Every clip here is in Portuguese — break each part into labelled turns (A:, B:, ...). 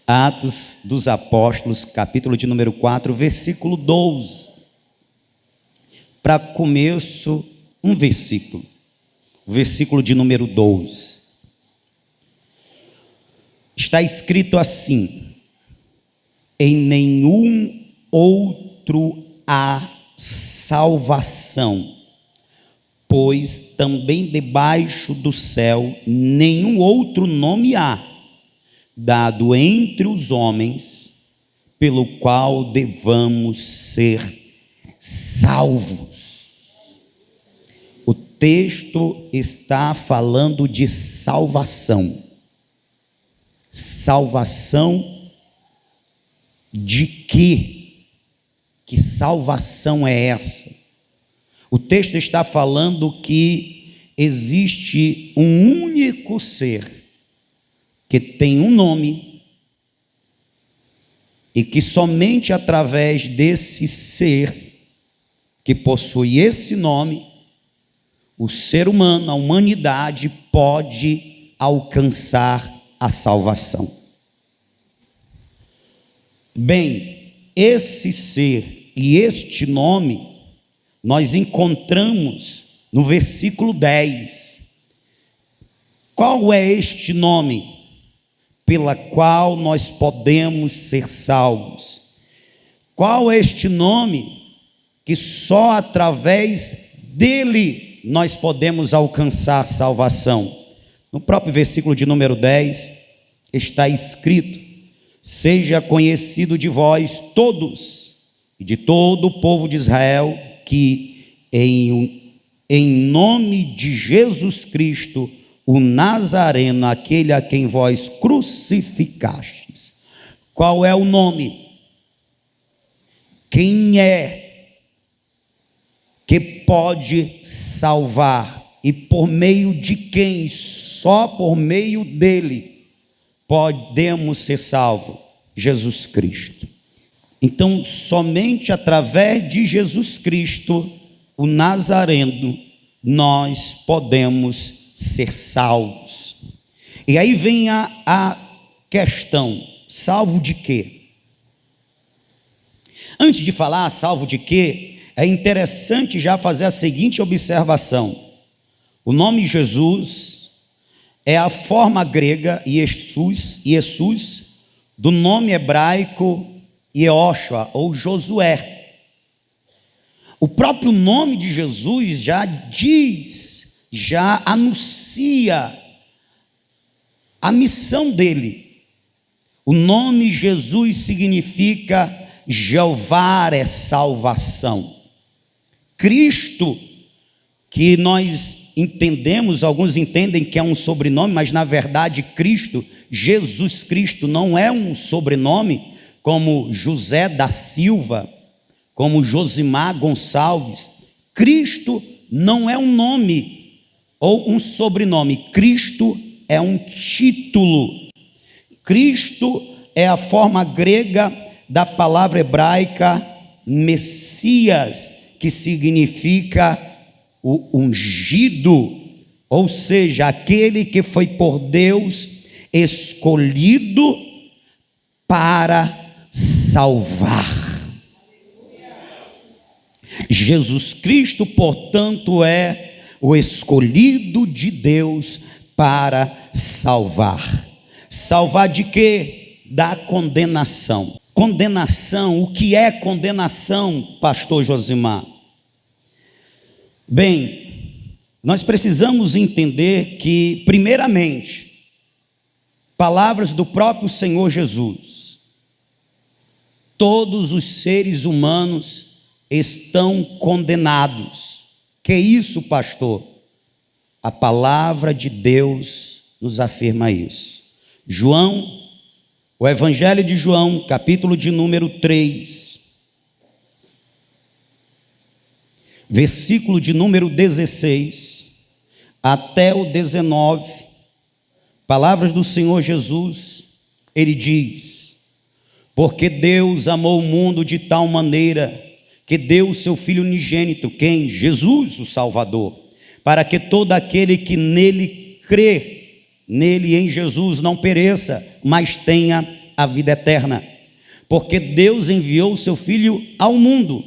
A: Atos dos Apóstolos, capítulo de número 4, versículo 12. Para começo, um versículo. O versículo de número 12. Está escrito assim: em nenhum outro há salvação, pois também debaixo do céu nenhum outro nome há, dado entre os homens, pelo qual devamos ser salvos. O texto está falando de salvação. Salvação de quê? Que salvação é essa? O texto está falando que existe um único ser que tem um nome e que somente através desse ser que possui esse nome, o ser humano, a humanidade pode alcançar a salvação. Bem, esse ser e este nome nós encontramos no versículo 10. Qual é este nome pela qual nós podemos ser salvos? Qual é este nome que só através dele nós podemos alcançar salvação? No próprio versículo de número 10 está escrito: seja conhecido de vós todos e de todo o povo de Israel que em nome de Jesus Cristo, o Nazareno, aquele a quem vós crucificastes. Qual é o nome? Quem é que pode salvar? E por meio de quem? Só por meio dele podemos ser salvos. Jesus Cristo. Então, somente através de Jesus Cristo, o Nazareno, nós podemos ser salvos. E aí vem a questão: salvo de quê? Antes de falar salvo de quê, é interessante já fazer a seguinte observação: o nome Jesus é a forma grega Jesus do nome hebraico Yehoshua ou Josué. O próprio nome de Jesus já diz, já anuncia a missão dele. O nome Jesus significa Jeová é salvação. Cristo, que nós entendemos, alguns entendem que é um sobrenome, mas na verdade Cristo, Jesus Cristo, não é um sobrenome como José da Silva, como Josimar Gonçalves. Cristo não é um nome ou um sobrenome. Cristo é um título. Cristo é a forma grega da palavra hebraica Messias, que significa o ungido, ou seja, aquele que foi por Deus escolhido para salvar. Jesus Cristo, portanto, é o escolhido de Deus para salvar. Salvar de quê? Da condenação. Condenação, o que é condenação, pastor Josimar? Bem, nós precisamos entender que, primeiramente, palavras do próprio Senhor Jesus: todos os seres humanos estão condenados. Que isso, pastor? A palavra de Deus nos afirma isso. João, o Evangelho de João, capítulo de número 3, versículo de número 16 até o 19, palavras do Senhor Jesus, ele diz: porque Deus amou o mundo de tal maneira que deu o seu Filho unigênito, quem? Jesus, o Salvador, para que todo aquele que nele crê, nele em Jesus, não pereça, mas tenha a vida eterna. Porque Deus enviou o seu Filho ao mundo,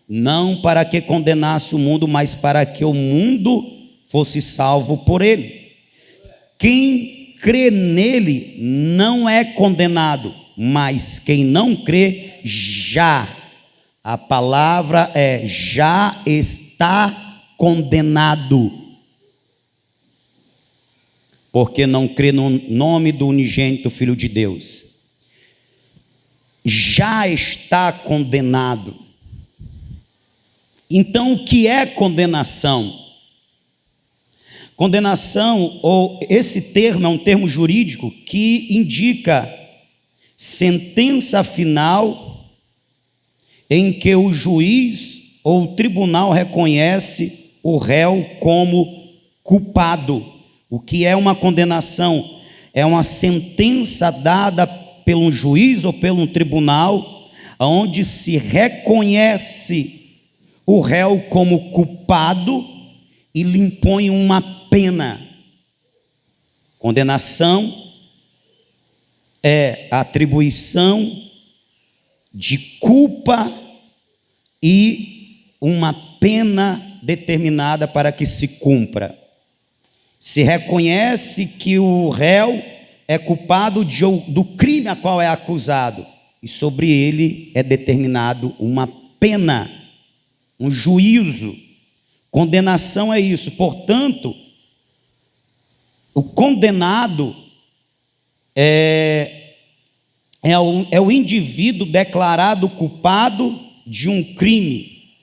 A: não para que condenasse o mundo, mas para que o mundo fosse salvo por ele. Quem crê nele não é condenado, mas quem não crê a palavra já está condenado, porque não crê no nome do unigênito Filho de Deus. Já está condenado. Então, o que é condenação? Condenação, ou esse termo é um termo jurídico que indica sentença final em que o juiz ou o tribunal reconhece o réu como culpado. O que é uma condenação? É uma sentença dada pelo juiz ou pelo tribunal, onde se reconhece o réu como culpado e lhe impõe uma pena. Condenação é a atribuição de culpa e uma pena determinada para que se cumpra. Se reconhece que o réu é culpado do crime a qual é acusado, e sobre ele é determinado uma pena, um juízo. Condenação é isso. Portanto, o condenado é o indivíduo declarado culpado de um crime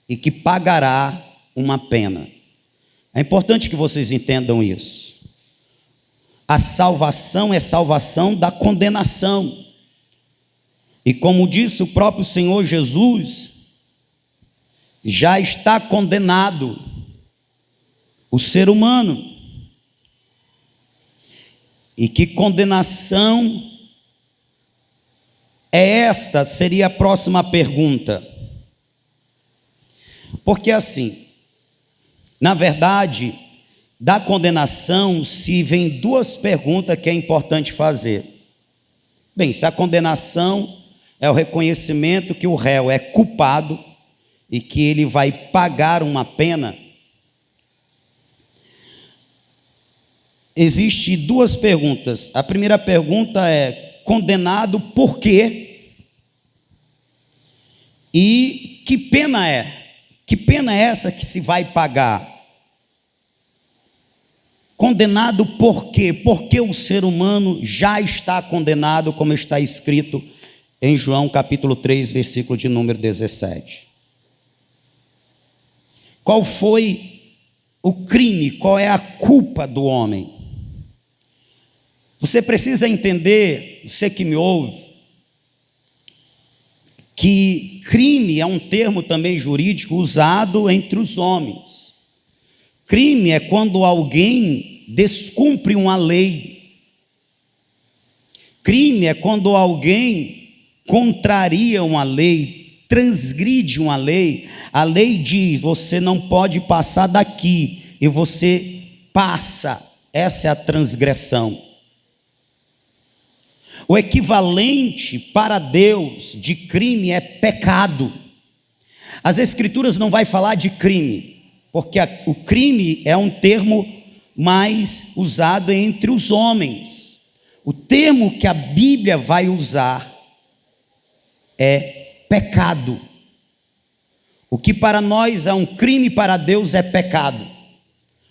A: e que pagará uma pena. É importante que vocês entendam isso. A salvação é salvação da condenação. E como disse o próprio Senhor Jesus, já está condenado o ser humano. E que condenação é esta? Seria a próxima pergunta. Porque assim, na verdade, da condenação se vem duas perguntas que é importante fazer. Bem, se a condenação é o reconhecimento que o réu é culpado e que ele vai pagar uma pena, existem duas perguntas. A primeira pergunta é: condenado por quê? E que pena é? Que pena é essa que se vai pagar? Condenado por quê? Porque o ser humano já está condenado, como está escrito em João capítulo 3, versículo de número 17. Qual foi o crime? Qual é a culpa do homem? Você precisa entender, você que me ouve, que crime é um termo também jurídico usado entre os homens. Crime é quando alguém descumpre uma lei. Crime é quando alguém contraria uma lei, transgride uma lei. A lei diz: você não pode passar daqui, e você passa. Essa é a transgressão. O equivalente para Deus de crime é pecado. As Escrituras não vai falar de crime, porque o crime é um termo mais usado entre os homens. O termo que a Bíblia vai usar é pecado. O que para nós é um crime, para Deus é pecado.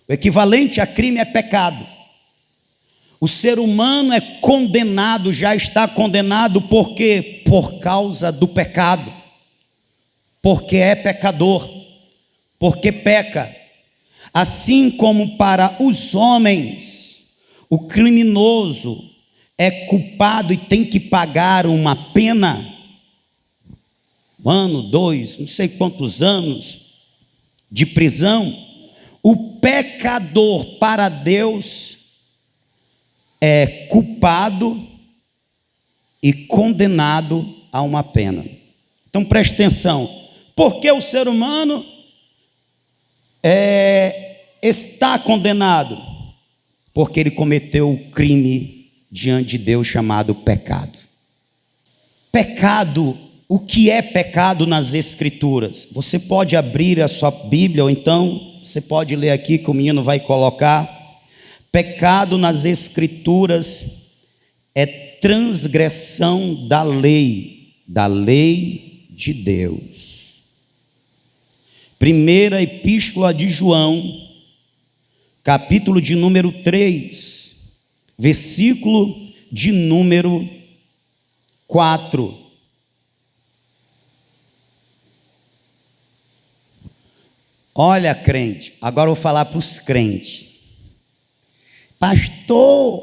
A: O equivalente a crime é pecado. O ser humano é condenado, já está condenado, por quê? Por causa do pecado, porque é pecador, porque peca. Assim como para os homens, o criminoso é culpado e tem que pagar uma pena, 1 ano, 2, não sei quantos anos de prisão, o pecador para Deus é culpado e condenado a uma pena. Então preste atenção, porque o ser humano está condenado? Porque ele cometeu o crime diante de Deus chamado pecado. Pecado, o que é pecado nas Escrituras? Você pode abrir a sua Bíblia, ou então você pode ler aqui que o menino vai colocar. Pecado nas Escrituras é transgressão da lei de Deus. Primeira Epístola de João, capítulo de número 3, versículo de número 4. Olha, crente, agora eu vou falar para os crentes. Pastor,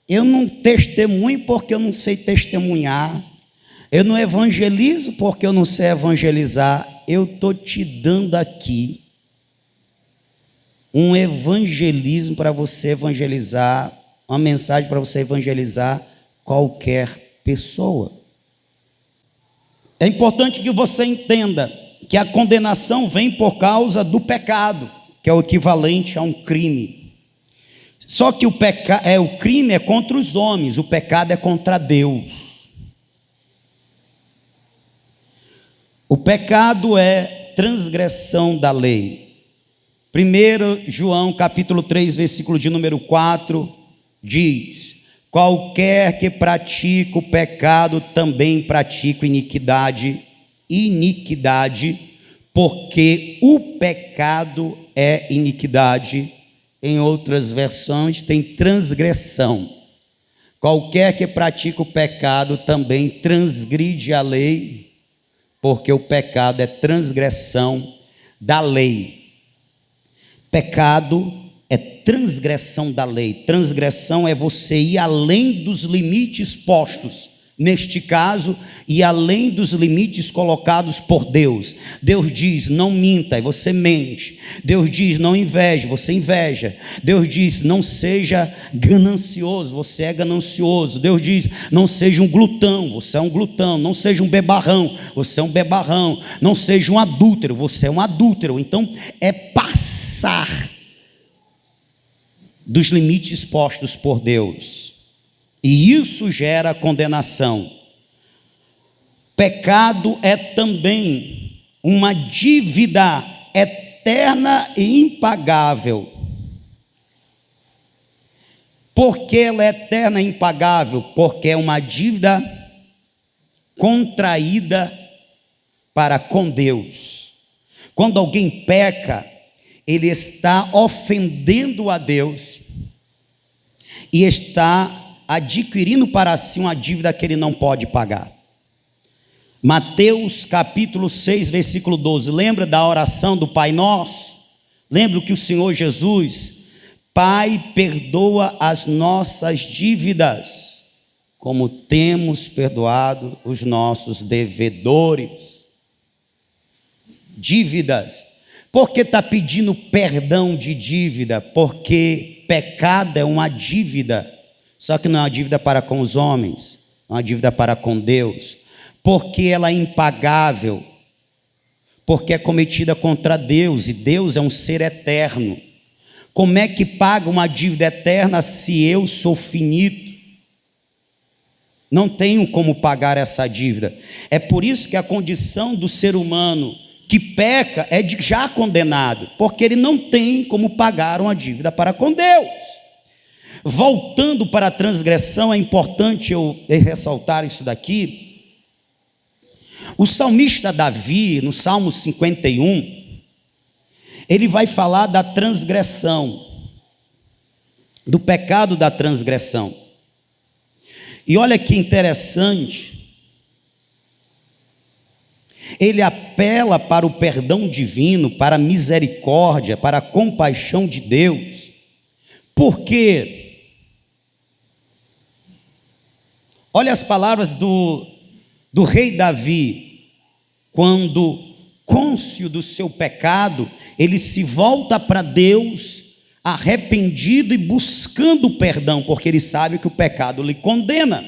A: eu não testemunho porque eu não sei testemunhar. Eu não evangelizo porque eu não sei evangelizar. Eu estou te dando aqui um evangelismo para você evangelizar, uma mensagem para você evangelizar qualquer pessoa. É importante que você entenda que a condenação vem por causa do pecado, que é o equivalente a um crime. Só que o crime é contra os homens, o pecado é contra Deus. O pecado é transgressão da lei. 1 João capítulo 3, versículo de número 4, diz: qualquer que pratica o pecado também pratica iniquidade, porque o pecado é iniquidade. Em outras versões tem transgressão. Qualquer que pratica o pecado também transgride a lei, porque o pecado é transgressão da lei. Pecado é transgressão da lei. Transgressão é você ir além dos limites postos. Neste caso, e além dos limites colocados por Deus. Deus diz, não minta, e você mente. Deus diz, não inveje, você inveja. Deus diz, não seja ganancioso, você é ganancioso. Deus diz, não seja um glutão, você é um glutão. Não seja um bebarrão, você é um bebarrão. Não seja um adúltero, você é um adúltero. Então, é passar dos limites postos por Deus. E isso gera condenação. Pecado é também uma dívida eterna e impagável. Por que ela é eterna e impagável? Porque é uma dívida contraída para com Deus. Quando alguém peca, ele está ofendendo a Deus e está adquirindo para si uma dívida que ele não pode pagar. Mateus capítulo 6, versículo 12, lembra da oração do Pai Nosso? Lembra que o Senhor Jesus, Pai, perdoa as nossas dívidas, como temos perdoado os nossos devedores. Dívidas. Por que está pedindo perdão de dívida? Porque pecado é uma dívida. Só que não é uma dívida para com os homens, é uma dívida para com Deus, porque ela é impagável, porque é cometida contra Deus, e Deus é um ser eterno. Como é que paga uma dívida eterna se eu sou finito? Não tenho como pagar essa dívida. É por isso que a condição do ser humano que peca é de já condenado, porque ele não tem como pagar uma dívida para com Deus. Voltando para a transgressão, é importante eu ressaltar isso daqui. O salmista Davi, no Salmo 51, ele vai falar da transgressão, do pecado da transgressão. E olha que interessante, ele apela para o perdão divino, para a misericórdia, para a compaixão de Deus. Por quê? Olha as palavras do rei Davi, quando cônscio do seu pecado, ele se volta para Deus, arrependido e buscando perdão, porque ele sabe que o pecado lhe condena.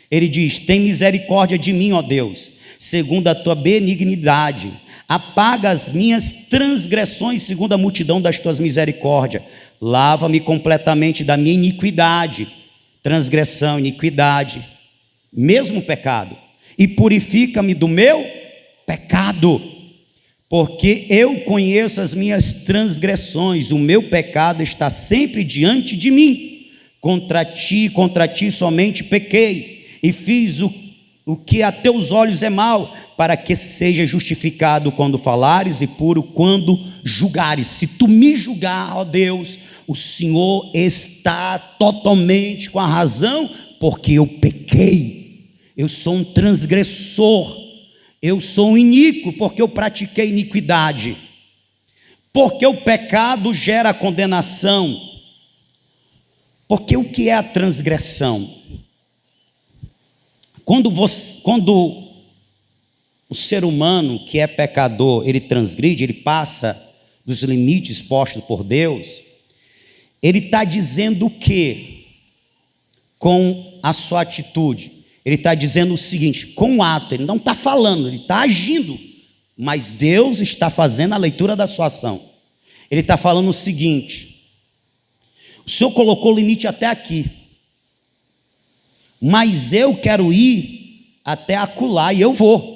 A: Ele diz, tem misericórdia de mim, ó Deus, segundo a tua benignidade, apaga as minhas transgressões segundo a multidão das tuas misericórdias, lava-me completamente da minha iniquidade, transgressão, iniquidade, mesmo pecado, e purifica-me do meu pecado, porque eu conheço as minhas transgressões, o meu pecado está sempre diante de mim. Contra ti somente pequei, e fiz o que a teus olhos é mal, para que seja justificado quando falares e puro quando julgares. Se tu me julgar, ó Deus, o Senhor está totalmente com a razão, porque eu pequei, eu sou um transgressor, eu sou um iníquo, porque eu pratiquei iniquidade, porque o pecado gera condenação. Porque o que é a transgressão? Quando o ser humano que é pecador, ele transgride, ele passa dos limites postos por Deus, ele está dizendo o quê? Com a sua atitude, ele está dizendo o seguinte, com o ato, ele não está falando, ele está agindo, mas Deus está fazendo a leitura da sua ação. Ele está falando o seguinte: o Senhor colocou o limite até aqui, mas eu quero ir até acolá, e eu vou.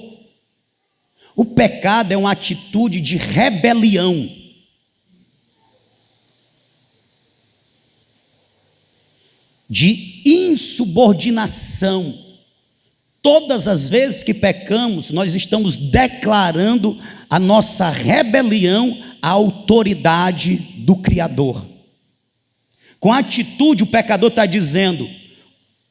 A: O pecado é uma atitude de rebelião. De insubordinação. Todas as vezes que pecamos, nós estamos declarando a nossa rebelião à autoridade do Criador. Com a atitude, o pecador está dizendo: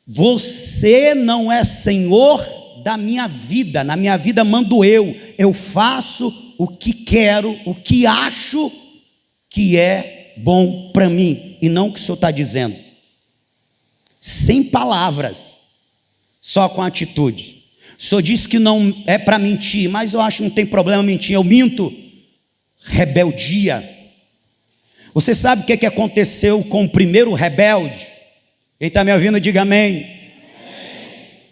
A: você não é Senhor da minha vida, na minha vida mando eu faço o que quero, o que acho que é bom para mim, e não o que o Senhor está dizendo. Sem palavras, só com atitude. O Senhor disse que não é para mentir, mas eu acho que não tem problema mentir, eu minto. Rebeldia. Você sabe o que aconteceu com o primeiro rebelde? Quem está me ouvindo, diga amém. Amém.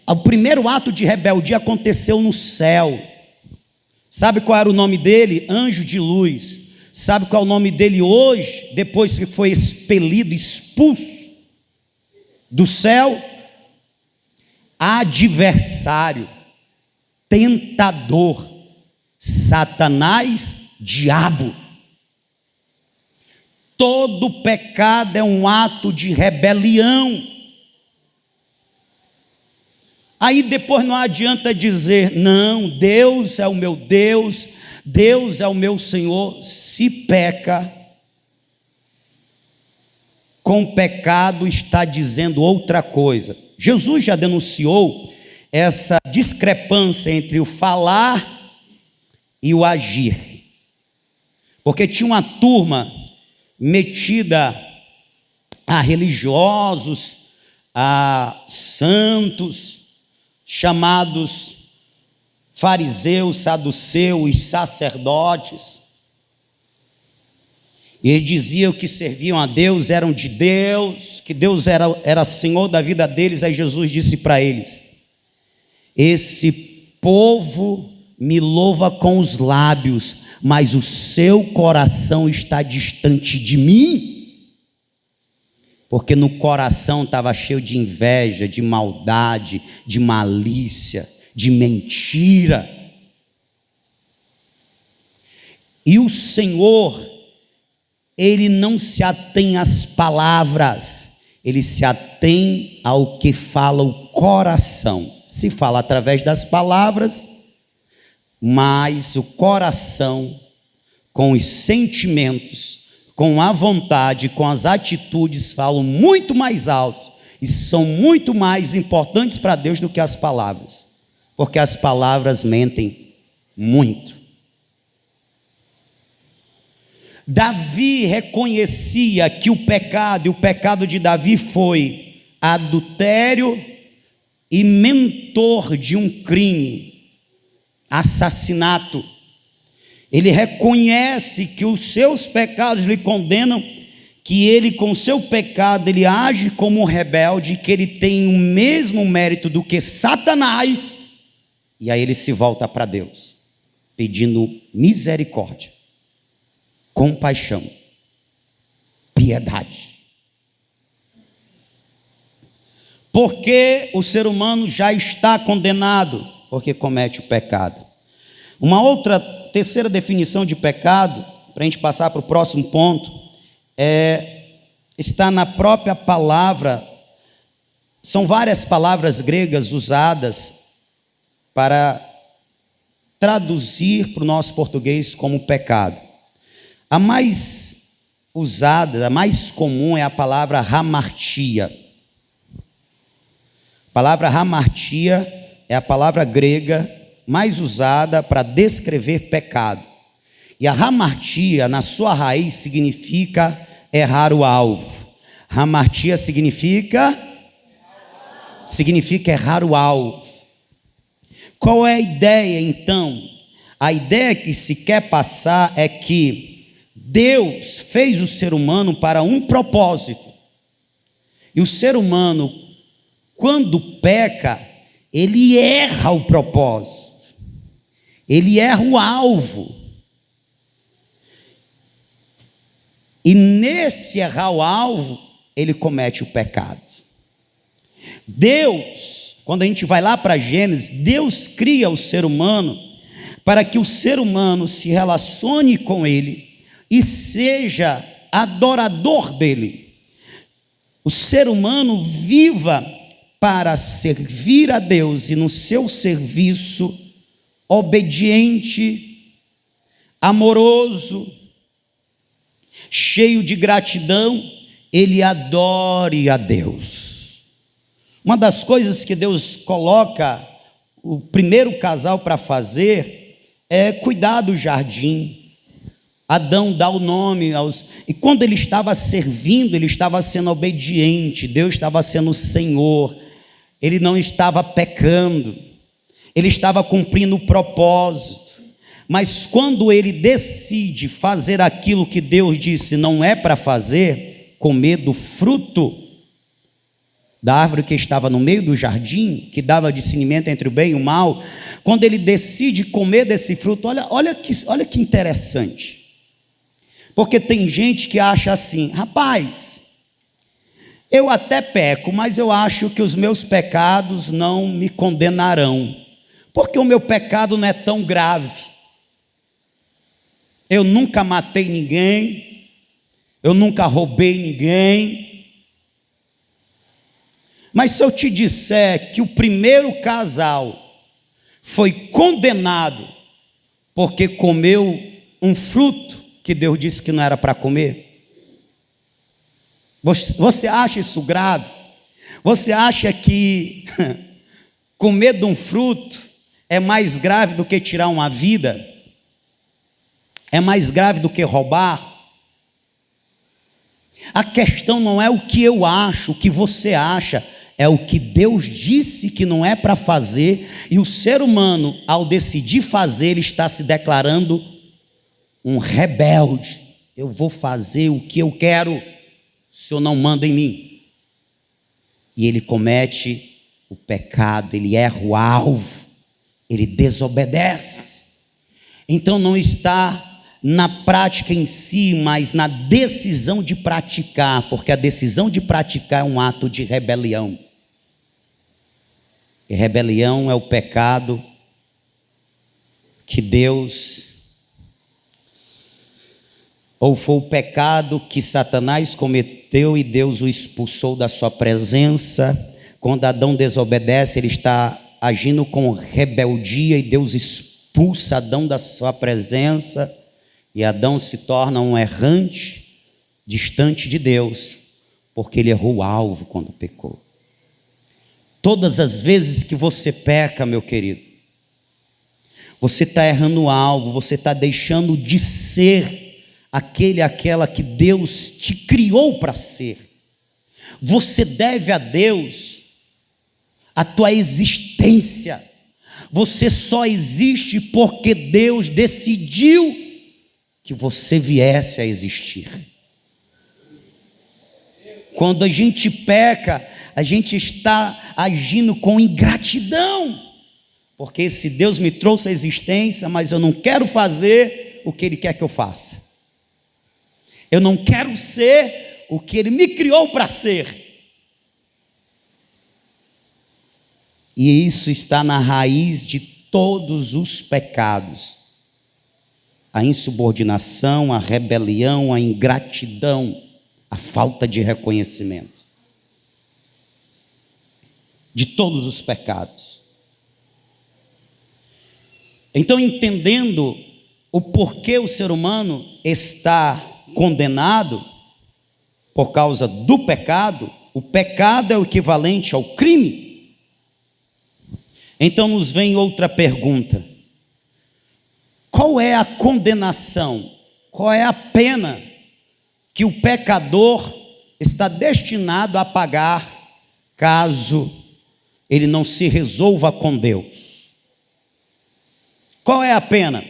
A: O primeiro ato de rebeldia aconteceu no céu. Sabe qual era o nome dele? Anjo de luz. Sabe qual é o nome dele hoje, depois que foi expelido, expulso do céu? Adversário, tentador, Satanás, diabo. Todo pecado é um ato de rebelião. Aí depois não adianta dizer, não, Deus é o meu Deus, Deus é o meu Senhor. Se peca, com pecado está dizendo outra coisa. Jesus já denunciou essa discrepância entre o falar e o agir. Porque tinha uma turma metida a religiosos, a santos, chamados fariseus, saduceus, sacerdotes. E eles diziam que serviam a Deus, eram de Deus, que Deus era Senhor da vida deles. Aí Jesus disse para eles: esse povo me louva com os lábios, mas o seu coração está distante de mim, porque no coração estava cheio de inveja, de maldade, de malícia, de mentira. E o Senhor, Ele não se atém às palavras, Ele se atém ao que fala o coração. Se fala através das palavras, mas o coração, com os sentimentos, com a vontade, com as atitudes, falam muito mais alto e são muito mais importantes para Deus do que as palavras, porque as palavras mentem muito. Davi reconhecia que o pecado de Davi foi adultério e mentor de um crime, assassinato. Ele reconhece que os seus pecados lhe condenam, que ele com seu pecado ele age como um rebelde, que ele tem o mesmo mérito do que Satanás, e aí ele se volta para Deus, pedindo misericórdia, compaixão, piedade. Porque o ser humano já está condenado, porque comete o pecado. Uma outra, terceira definição de pecado, para a gente passar para o próximo ponto, está na própria palavra. São várias palavras gregas usadas para traduzir para o nosso português como pecado. A mais usada, a mais comum é a palavra hamartia. A palavra hamartia é a palavra grega mais usada para descrever pecado. E a hamartia, na sua raiz, significa errar o alvo. Hamartia significa errar o alvo. Qual é a ideia, então? A ideia que se quer passar é que Deus fez o ser humano para um propósito. E o ser humano, quando peca, ele erra o propósito. Ele erra o alvo. E nesse errar o alvo, ele comete o pecado. Deus, quando a gente vai lá para Gênesis, Deus cria o ser humano para que o ser humano se relacione com ele e seja adorador dele. O ser humano viva para servir a Deus e no seu serviço obediente, amoroso, cheio de gratidão, ele adore a Deus. Uma das coisas que Deus coloca o primeiro casal para fazer é cuidar do jardim. Adão dá o nome e quando ele estava servindo, ele estava sendo obediente, Deus estava sendo o Senhor, ele não estava pecando, ele estava cumprindo o propósito. Mas quando ele decide fazer aquilo que Deus disse não é para fazer, comer do fruto da árvore que estava no meio do jardim, que dava discernimento entre o bem e o mal, quando ele decide comer desse fruto, olha que interessante. Porque tem gente que acha assim, rapaz, eu até peco, mas eu acho que os meus pecados não me condenarão, porque o meu pecado não é tão grave. Eu nunca matei ninguém, eu nunca roubei ninguém. Mas se eu te disser que o primeiro casal foi condenado porque comeu um fruto que Deus disse que não era para comer, você acha isso grave? Você acha que comer de um fruto é mais grave do que tirar uma vida? É mais grave do que roubar? A questão não é o que eu acho, o que você acha, é o que Deus disse que não é para fazer, e o ser humano, ao decidir fazer, ele está se declarando um rebelde. Eu vou fazer o que eu quero, o Senhor não manda em mim. E ele comete o pecado, ele erra o alvo, ele desobedece. Então não está na prática em si, mas na decisão de praticar, porque a decisão de praticar é um ato de rebelião. E rebelião é o pecado que Deus, ou foi o pecado que Satanás cometeu e Deus o expulsou da sua presença. Quando Adão desobedece, ele está agindo com rebeldia e Deus expulsa Adão da sua presença. E Adão se torna um errante, distante de Deus, porque ele errou o alvo quando pecou. Todas as vezes que você peca, meu querido, você está errando o alvo, você está deixando de ser aquela que Deus te criou para ser. Você deve a Deus a tua existência. Você só existe porque Deus decidiu que você viesse a existir. Quando a gente peca, a gente está agindo com ingratidão, porque se Deus me trouxe a existência, mas eu não quero fazer o que Ele quer que eu faça, eu não quero ser o que Ele me criou para ser. E isso está na raiz de todos os pecados: a insubordinação, a rebelião, a ingratidão, a falta de reconhecimento. De todos os pecados. Então, entendendo o porquê o ser humano está condenado por causa do pecado, o pecado é o equivalente ao crime. Então nos vem outra pergunta: qual é a condenação? Qual é a pena que o pecador está destinado a pagar caso ele não se resolva com Deus? Qual é a pena?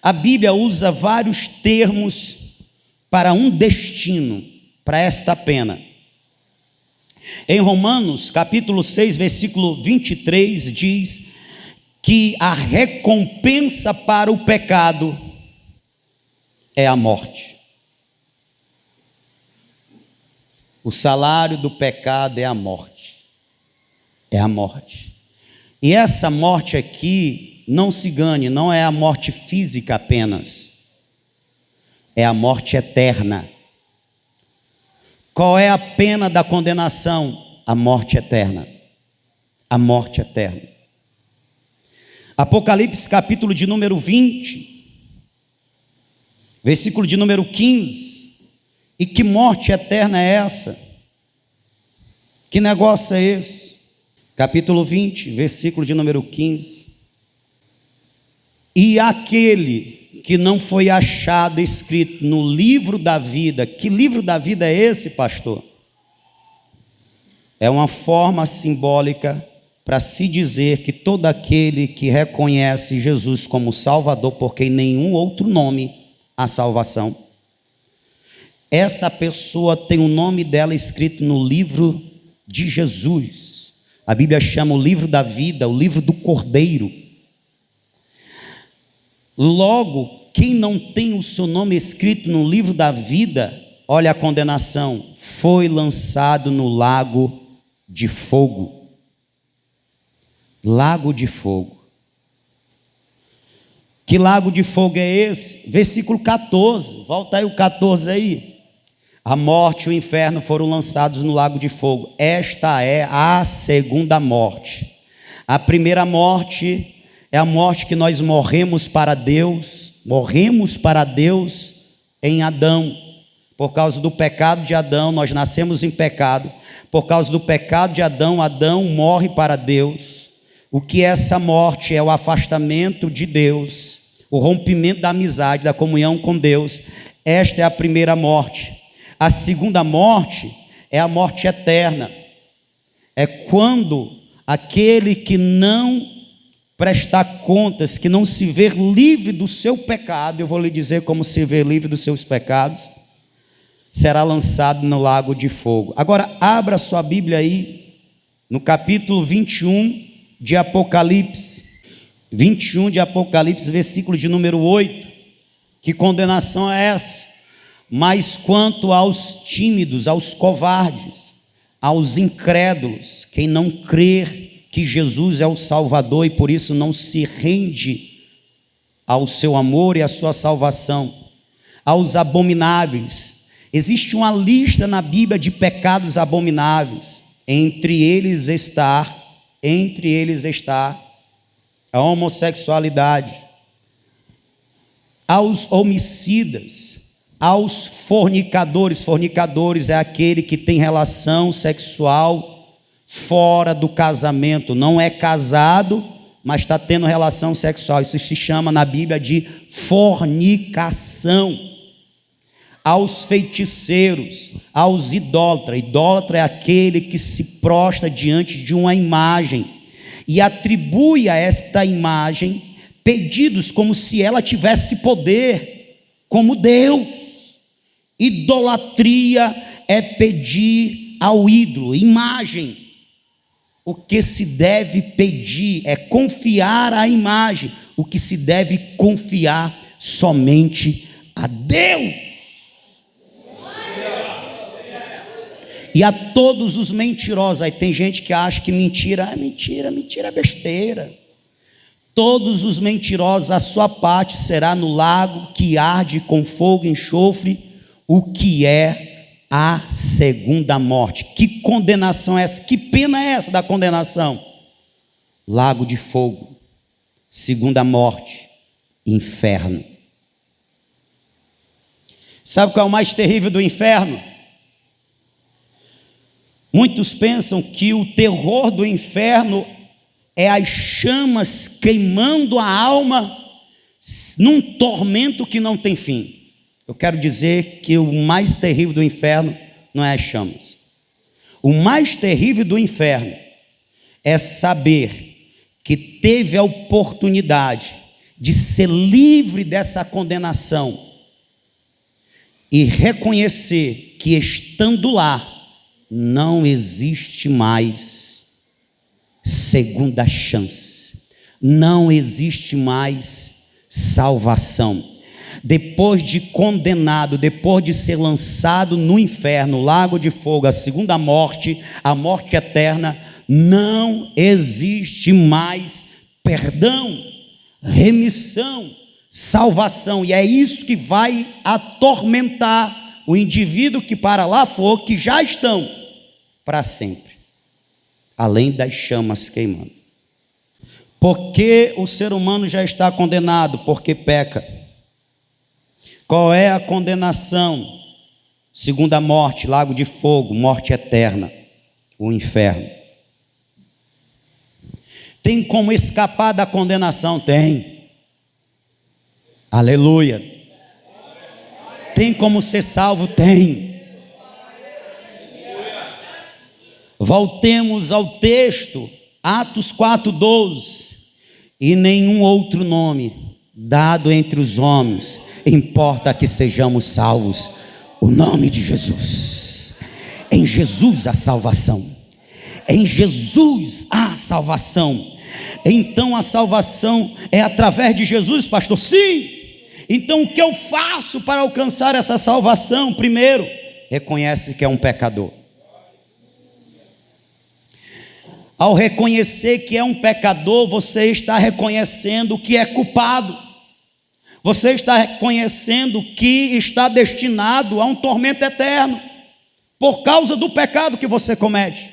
A: A Bíblia usa vários termos para um destino, para esta pena. Em Romanos, capítulo 6, versículo 23, diz que a recompensa para o pecado é a morte. O salário do pecado é a morte. É a morte. E essa morte aqui, não se engane, não é a morte física apenas. É a morte eterna. Qual é a pena da condenação? A morte eterna. A morte eterna. Apocalipse, capítulo de número 20, versículo de número 15. E que morte eterna é essa? Que negócio é esse? Capítulo 20, versículo de número 15. E aquele que não foi achado escrito no livro da vida. Que livro da vida é esse, pastor? É uma forma simbólica para se dizer que todo aquele que reconhece Jesus como Salvador, porque em nenhum outro nome há salvação, essa pessoa tem o nome dela escrito no livro de Jesus. A Bíblia chama o livro da vida, o livro do Cordeiro. Logo, quem não tem o seu nome escrito no livro da vida, olha a condenação, foi lançado no lago de fogo. Lago de fogo. Que lago de fogo é esse? Versículo 14, volta aí o 14 aí. A morte e o inferno foram lançados no lago de fogo. Esta é a segunda morte. A primeira morte é a morte que nós morremos para Deus em Adão. Por causa do pecado de Adão, nós nascemos em pecado. Por causa do pecado de Adão, Adão morre para Deus. O que é essa morte? É o afastamento de Deus, o rompimento da amizade, da comunhão com Deus. Esta é a primeira morte. A segunda morte é a morte eterna. É quando aquele que não prestar contas, que não se ver livre do seu pecado, eu vou lhe dizer como se ver livre dos seus pecados, será lançado no lago de fogo. Agora, abra sua Bíblia aí, no capítulo 21 de Apocalipse. 21 de Apocalipse, versículo de número 8. Que condenação é essa? Mas quanto aos tímidos, aos covardes, aos incrédulos, quem não crer que Jesus é o Salvador e por isso não se rende ao seu amor e à sua salvação, aos abomináveis, existe uma lista na Bíblia de pecados abomináveis, entre eles está a homossexualidade, aos homicidas, aos fornicadores. Fornicadores é aquele que tem relação sexual fora do casamento, não é casado, mas está tendo relação sexual. Isso se chama na Bíblia de fornicação. Aos feiticeiros, aos idólatras. Idólatra é aquele que se prostra diante de uma imagem e atribui a esta imagem pedidos como se ela tivesse poder, como Deus. Idolatria é pedir ao ídolo, imagem. O que se deve pedir é confiar à imagem. O que se deve confiar somente a Deus. E a todos os mentirosos, aí tem gente que acha que mentira é besteira. Todos os mentirosos, a sua parte será no lago que arde com fogo e enxofre, o que é a segunda morte. Que condenação é essa? Que pena é essa da condenação? Lago de fogo, segunda morte, inferno. Sabe qual é o mais terrível do inferno? Muitos pensam que o terror do inferno é as chamas queimando a alma num tormento que não tem fim. Eu quero dizer que o mais terrível do inferno não é as chamas. O mais terrível do inferno é saber que teve a oportunidade de ser livre dessa condenação e reconhecer que estando lá não existe mais segunda chance, não existe mais salvação. Depois de condenado, depois de ser lançado no inferno, lago de fogo, a segunda morte, a morte eterna, não existe mais perdão, remissão, salvação. E é isso que vai atormentar o indivíduo que para lá for, que já estão para sempre, além das chamas queimando. Porque o ser humano já está condenado, porque peca. Qual é a condenação? Segunda morte, lago de fogo, morte eterna, o inferno. Tem como escapar da condenação? Tem. Aleluia. Tem como ser salvo? Tem. Voltemos ao texto, Atos 4:12. E nenhum outro nome dado entre os homens importa que sejamos salvos, o nome de Jesus. Em Jesus a salvação, em Jesus a salvação. Então a salvação é através de Jesus, pastor? Sim. Então o que eu faço para alcançar essa salvação? Primeiro, reconhece que é um pecador. Ao reconhecer que é um pecador, você está reconhecendo que é culpado. Você está reconhecendo que está destinado a um tormento eterno, por causa do pecado que você comete.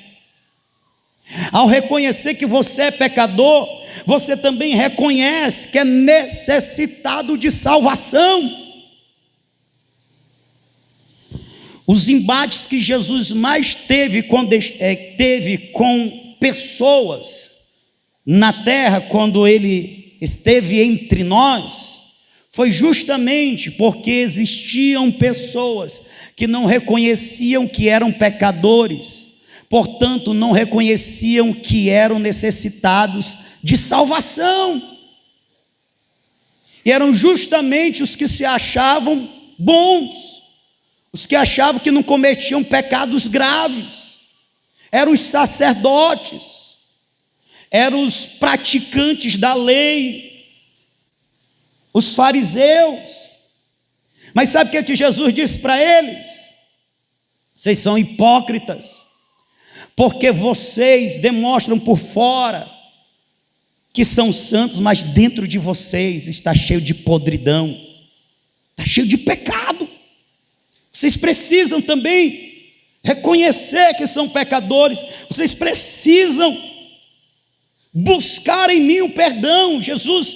A: Ao reconhecer que você é pecador, você também reconhece que é necessitado de salvação. Os embates que Jesus mais teve com pessoas na terra, quando ele esteve entre nós, foi justamente porque existiam pessoas que não reconheciam que eram pecadores, portanto não reconheciam que eram necessitados de salvação, e eram justamente os que se achavam bons, os que achavam que não cometiam pecados graves, eram os sacerdotes, eram os praticantes da lei, os fariseus. Mas sabe o que Jesus disse para eles? Vocês são hipócritas, porque vocês demonstram por fora que são santos, mas dentro de vocês está cheio de podridão, está cheio de pecado. Vocês precisam também reconhecer que são pecadores, vocês precisam buscar em mim o perdão. Jesus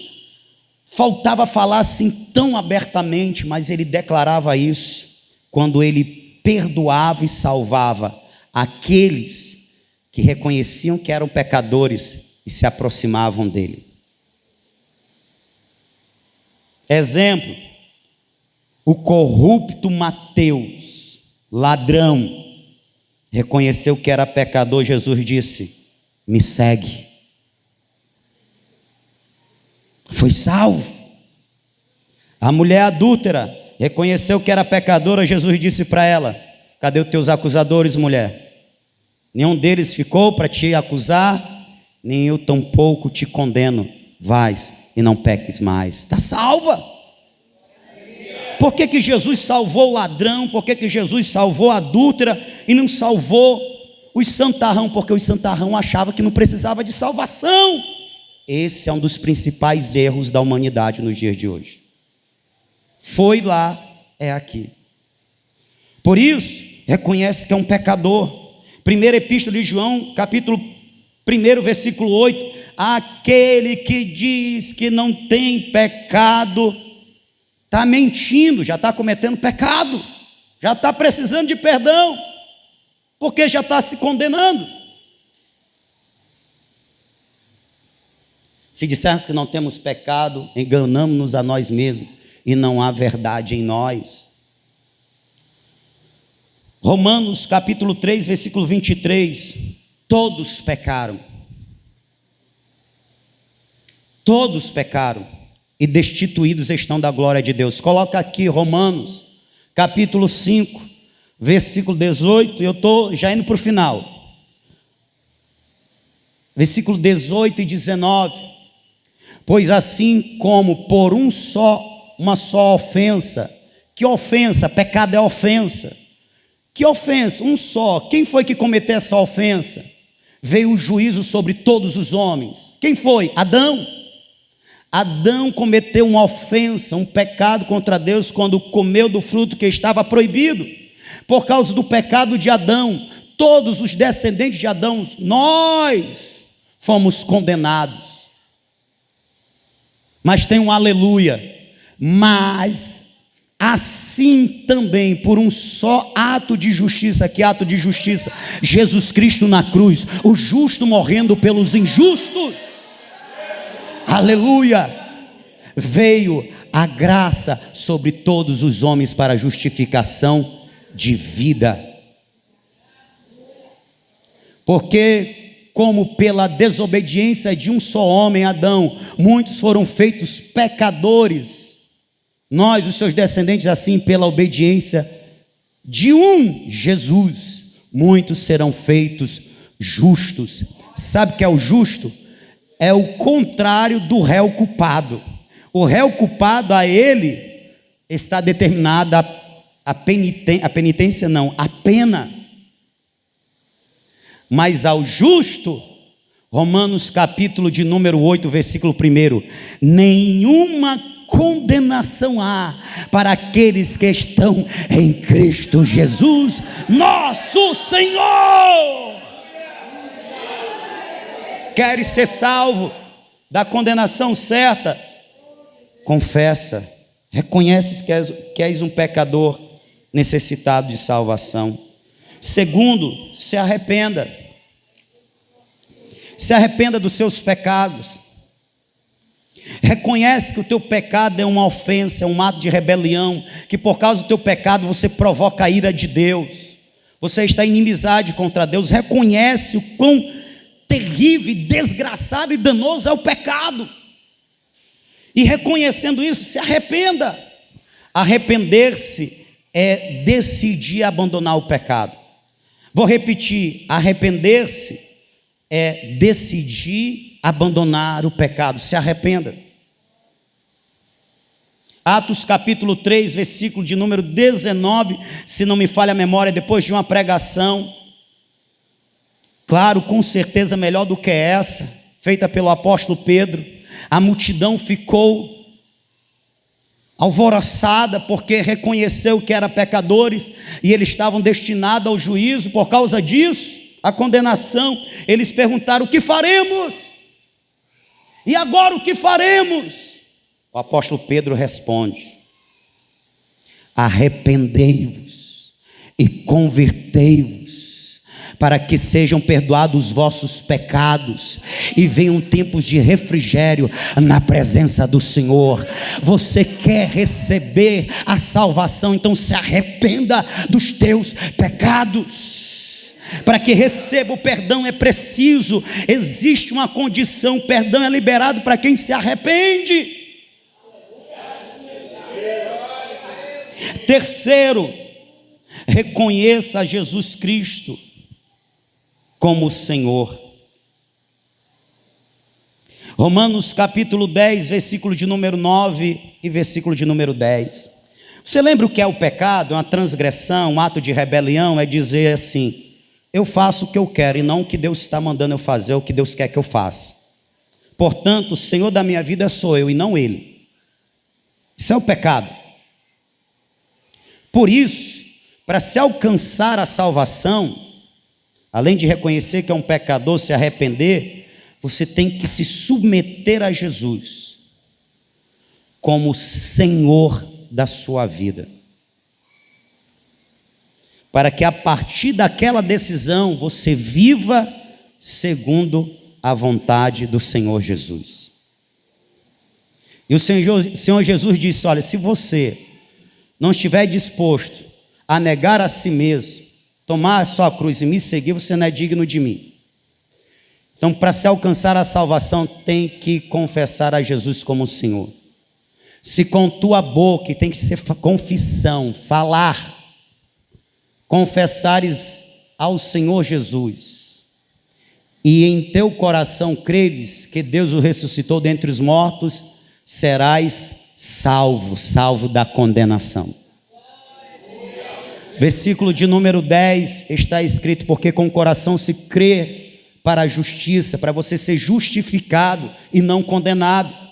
A: faltava falar assim tão abertamente, mas ele declarava isso quando ele perdoava e salvava aqueles que reconheciam que eram pecadores e se aproximavam dele. Exemplo, o corrupto Mateus, ladrão, reconheceu que era pecador. Jesus disse: me segue. Foi salvo. A mulher adúltera reconheceu que era pecadora. Jesus disse para ela: cadê os teus acusadores, mulher? Nenhum deles ficou para te acusar, nem eu tampouco te condeno. Vais e não peques mais. Está salva. Por que Jesus salvou o ladrão? Por que Jesus salvou a adúltera e não salvou os santarrão, porque os santarrão achavam que não precisava de salvação. Esse é um dos principais erros da humanidade nos dias de hoje. Foi lá, é aqui. Por isso, reconhece que é um pecador. Primeira Epístola de João, capítulo 1, versículo 8: aquele que diz que não tem pecado, está mentindo, já está cometendo pecado, já está precisando de perdão, porque já está se condenando. Se dissermos que não temos pecado, enganamos-nos a nós mesmos, e não há verdade em nós. Romanos capítulo 3, versículo 23, todos pecaram, e destituídos estão da glória de Deus. Coloca aqui Romanos capítulo 5, versículo 18, eu estou já indo para o final, versículo 18 e 19, pois assim como por uma só ofensa, que ofensa? Pecado é ofensa. Que ofensa? Um só. Quem foi que cometeu essa ofensa? Veio o juízo sobre todos os homens. Quem foi? Adão. Adão cometeu uma ofensa, um pecado contra Deus quando comeu do fruto que estava proibido. Por causa do pecado de Adão, todos os descendentes de Adão, nós fomos condenados. Mas tem um aleluia. Mas assim também, por um só ato de justiça, que ato de justiça? Jesus Cristo na cruz, o justo morrendo pelos injustos, aleluia, veio a graça sobre todos os homens para a justificação de vida. Porque como pela desobediência de um só homem, Adão, muitos foram feitos pecadores, nós, os seus descendentes, assim pela obediência de um, Jesus, muitos serão feitos justos. Sabe o que é o justo? É o contrário do réu culpado. O réu culpado, a ele está determinada a penitência, não, a pena. Mas ao justo, Romanos capítulo de número 8, versículo 1, nenhuma condenação há para aqueles que estão em Cristo Jesus, nosso Senhor. Queres ser salvo da condenação certa? Confessa, reconheces que és um pecador necessitado de salvação. Segundo, se arrependa. Se arrependa dos seus pecados. Reconhece que o teu pecado é uma ofensa, é um ato de rebelião, que por causa do teu pecado você provoca a ira de Deus, você está em inimizade contra Deus. Reconhece o quão terrível, desgraçado e danoso é o pecado, e reconhecendo isso, se arrependa. Arrepender-se é decidir abandonar o pecado. Vou repetir, arrepender-se é decidir abandonar o pecado. Se arrependa. Atos capítulo 3, versículo de número 19, se não me falha a memória, depois de uma pregação, claro, com certeza melhor do que essa, feita pelo apóstolo Pedro, a multidão ficou alvoroçada, porque reconheceu que eram pecadores, e eles estavam destinados ao juízo. Por causa disso, a condenação, eles perguntaram: o que faremos? E agora o que faremos? O apóstolo Pedro responde: arrependei-vos e convertei-vos, para que sejam perdoados os vossos pecados e venham tempos de refrigério na presença do Senhor. Você quer receber a salvação? Então se arrependa dos teus pecados. Para que receba o perdão é preciso, existe uma condição: o perdão é liberado para quem se arrepende. Terceiro, reconheça Jesus Cristo como o Senhor. Romanos capítulo 10, versículo de número 9 e versículo de número 10. Você lembra o que é o pecado? É uma transgressão, um ato de rebelião, é dizer assim: eu faço o que eu quero e não o que Deus está mandando eu fazer, o que Deus quer que eu faça. Portanto, o Senhor da minha vida sou eu e não Ele. Isso é o pecado. Por isso, para se alcançar a salvação, além de reconhecer que é um pecador, se arrepender, você tem que se submeter a Jesus como Senhor da sua vida, para que a partir daquela decisão você viva segundo a vontade do Senhor Jesus. E o Senhor Jesus disse: olha, se você não estiver disposto a negar a si mesmo, tomar a sua cruz e me seguir, você não é digno de mim. Então, para se alcançar a salvação, tem que confessar a Jesus como Senhor. Se com tua boca, tem que ser confissão, falar, confessares ao Senhor Jesus, e em teu coração creres que Deus o ressuscitou dentre os mortos, serás salvo, salvo da condenação. Versículo de número 10 está escrito: porque com o coração se crê para a justiça, para você ser justificado e não condenado,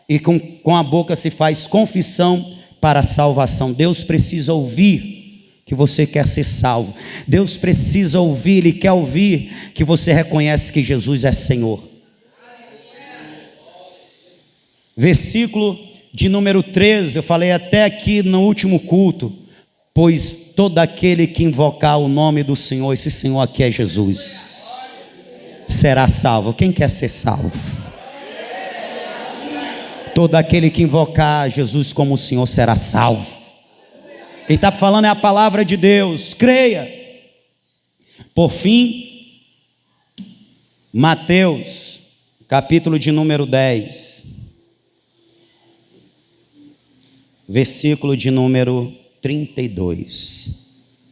A: e com a boca se faz confissão para a salvação. Deus precisa ouvir que você quer ser salvo. Deus precisa ouvir, Ele quer ouvir que você reconhece que Jesus é Senhor. Versículo de número 13, eu falei até aqui no último culto: pois todo aquele que invocar o nome do Senhor, esse Senhor aqui é Jesus, será salvo. Quem quer ser salvo? Todo aquele que invocar Jesus como o Senhor será salvo. Quem está falando é a palavra de Deus, creia. Por fim, Mateus, capítulo de número 10, versículo de número 32,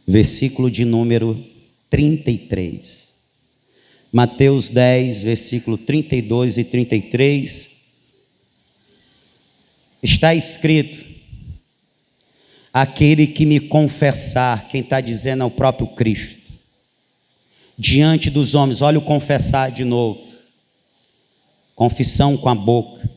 A: versículo de número 33. Mateus 10, versículo 32 e 33, está escrito: aquele que me confessar, quem está dizendo é o próprio Cristo, diante dos homens. Olha o confessar de novo, confissão com a boca.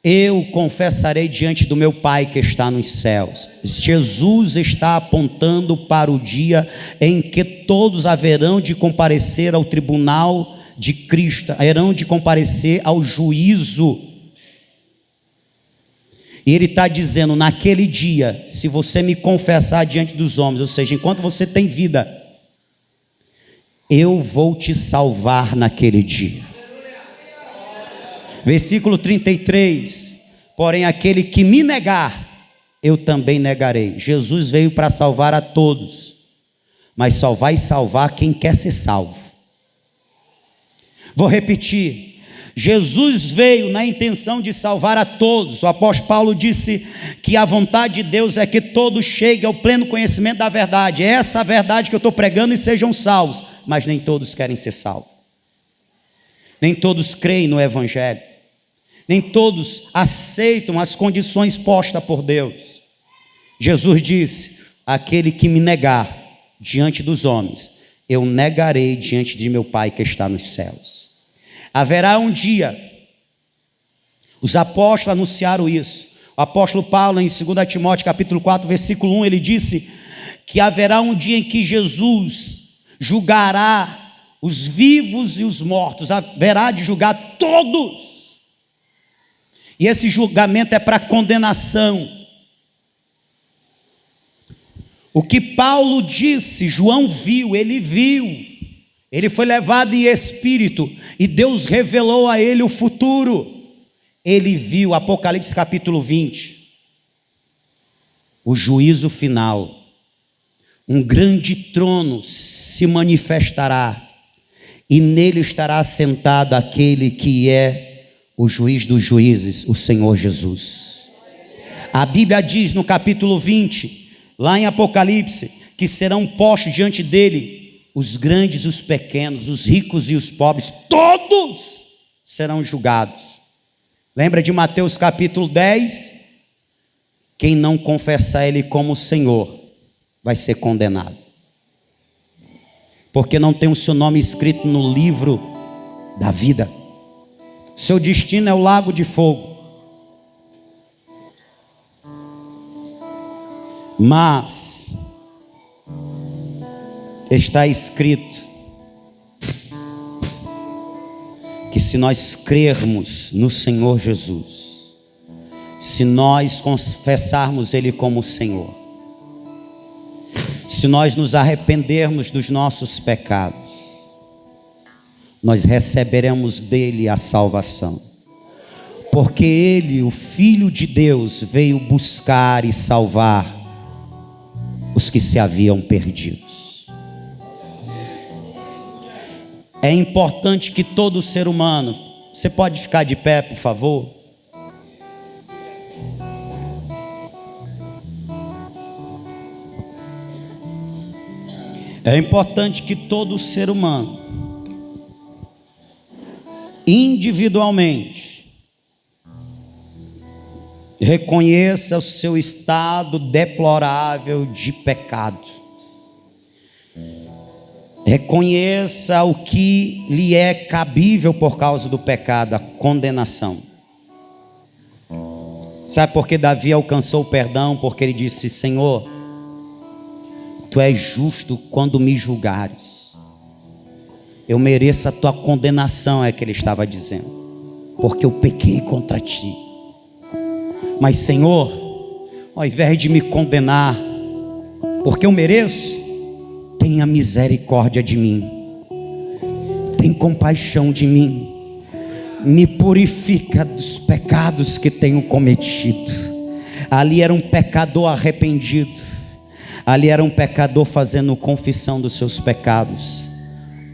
A: Eu confessarei diante do meu Pai que está nos céus. Jesus está apontando para o dia em que todos haverão de comparecer ao tribunal de Cristo, haverão de comparecer ao juízo. E Ele está dizendo: naquele dia, se você me confessar diante dos homens, ou seja, enquanto você tem vida, eu vou te salvar naquele dia. Versículo 33, porém aquele que me negar, eu também negarei. Jesus veio para salvar a todos, mas só vai salvar quem quer ser salvo. Vou repetir: Jesus veio na intenção de salvar a todos. O apóstolo Paulo disse que a vontade de Deus é que todos cheguem ao pleno conhecimento da verdade. É essa a verdade que eu estou pregando, e sejam salvos. Mas nem todos querem ser salvos, nem todos creem no Evangelho, nem todos aceitam as condições postas por Deus. Jesus disse: aquele que me negar diante dos homens, eu negarei diante de meu Pai que está nos céus. Haverá um dia, os apóstolos anunciaram isso. O apóstolo Paulo, em 2 Timóteo capítulo 4, versículo 1, ele disse que haverá um dia em que Jesus julgará os vivos e os mortos, haverá de julgar todos, e esse julgamento é para condenação. O que Paulo disse, João viu, ele foi levado em espírito, e Deus revelou a ele o futuro. Ele viu, Apocalipse capítulo 20, o juízo final. Um grande trono se manifestará, e nele estará assentado aquele que é o juiz dos juízes, o Senhor Jesus. A Bíblia diz no capítulo 20, lá em Apocalipse, que serão postos diante dele os grandes e os pequenos, os ricos e os pobres, todos serão julgados. Lembra de Mateus capítulo 10? quem não confessar Ele como Senhor vai ser condenado, porque não tem o seu nome escrito no livro da vida. Seu destino é o lago de fogo. Mas está escrito que se nós crermos no Senhor Jesus, se nós confessarmos Ele como Senhor, se nós nos arrependermos dos nossos pecados, nós receberemos dele a salvação, porque ele, o Filho de Deus, veio buscar e salvar os que se haviam perdidos. É importante que todo ser humano, você pode ficar de pé, por favor? É importante que todo ser humano, individualmente, reconheça o seu estado deplorável de pecado, reconheça o que lhe é cabível por causa do pecado, a condenação. Sabe por que Davi alcançou o perdão? Porque ele disse: Senhor, Tu és justo quando me julgares, eu mereço a Tua condenação, é que ele estava dizendo, porque eu pequei contra Ti. Mas Senhor, ao invés de me condenar, porque eu mereço, tenha misericórdia de mim, tem compaixão de mim, me purifica dos pecados que tenho cometido. Ali era um pecador arrependido, ali era um pecador fazendo confissão dos seus pecados,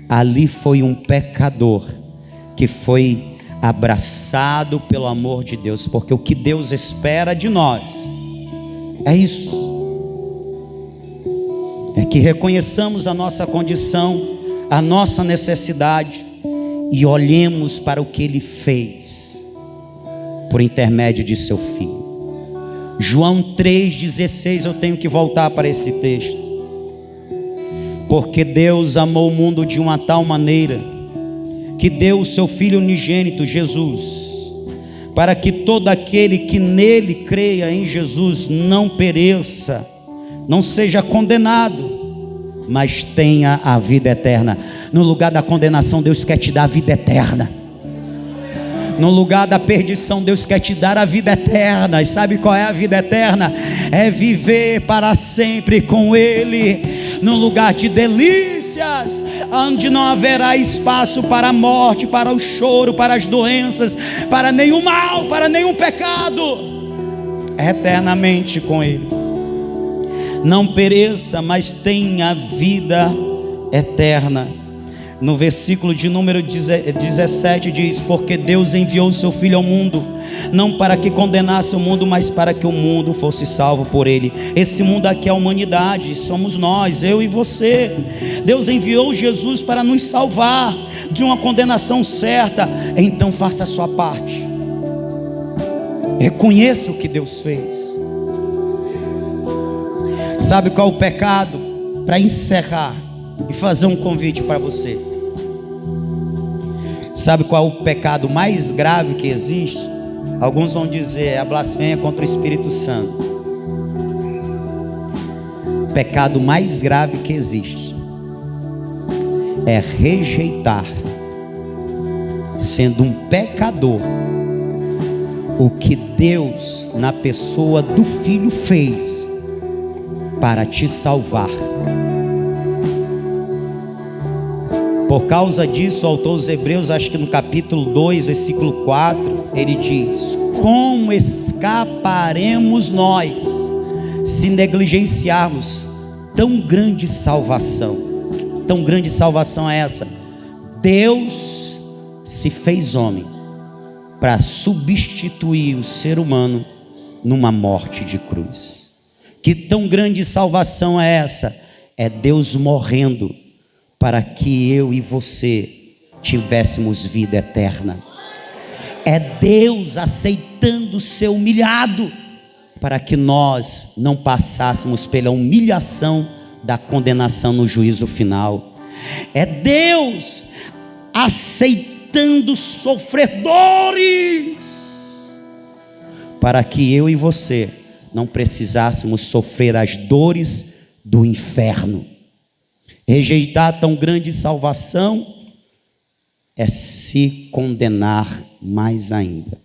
A: ali foi um pecador que foi abraçado pelo amor de Deus, porque o que Deus espera de nós é isso, é que reconheçamos a nossa condição, a nossa necessidade e olhemos para o que Ele fez por intermédio de seu Filho. João 3,16, eu tenho que voltar para esse texto. Porque Deus amou o mundo de uma tal maneira que deu o seu Filho unigênito, Jesus, para que todo aquele que nele creia em Jesus não pereça, não seja condenado, mas tenha a vida eterna. No lugar da condenação, Deus quer te dar a vida eterna. No lugar da perdição, Deus quer te dar a vida eterna. E sabe qual é a vida eterna? É viver para sempre com Ele, num lugar de delícias, onde não haverá espaço para a morte, para o choro, para as doenças, para nenhum mal, para nenhum pecado, eternamente com Ele. Não pereça, mas tenha vida eterna. No versículo de número 17 diz: porque Deus enviou o seu Filho ao mundo, não para que condenasse o mundo, mas para que o mundo fosse salvo por ele. Esse mundo aqui é a humanidade, somos nós, eu e você. Deus enviou Jesus para nos salvar de uma condenação certa. Então faça a sua parte, reconheça o que Deus fez. Sabe qual é o pecado? Para encerrar e fazer um convite para você. Sabe qual é o pecado mais grave que existe? Alguns vão dizer, é a blasfêmia contra o Espírito Santo. O pecado mais grave que existe é rejeitar, sendo um pecador, o que Deus na pessoa do Filho fez para te salvar. Por causa disso, o autor dos Hebreus, acho que no capítulo 2, versículo 4, ele diz: como escaparemos nós se negligenciarmos tão grande salvação? Tão grande salvação é essa? Deus se fez homem para substituir o ser humano numa morte de cruz. Que tão grande salvação é essa? É Deus morrendo para que eu e você tivéssemos vida eterna. É Deus aceitando ser humilhado para que nós não passássemos pela humilhação da condenação no juízo final. É Deus aceitando sofredores, para que eu e você não precisássemos sofrer as dores do inferno. Rejeitar tão grande salvação é se condenar mais ainda.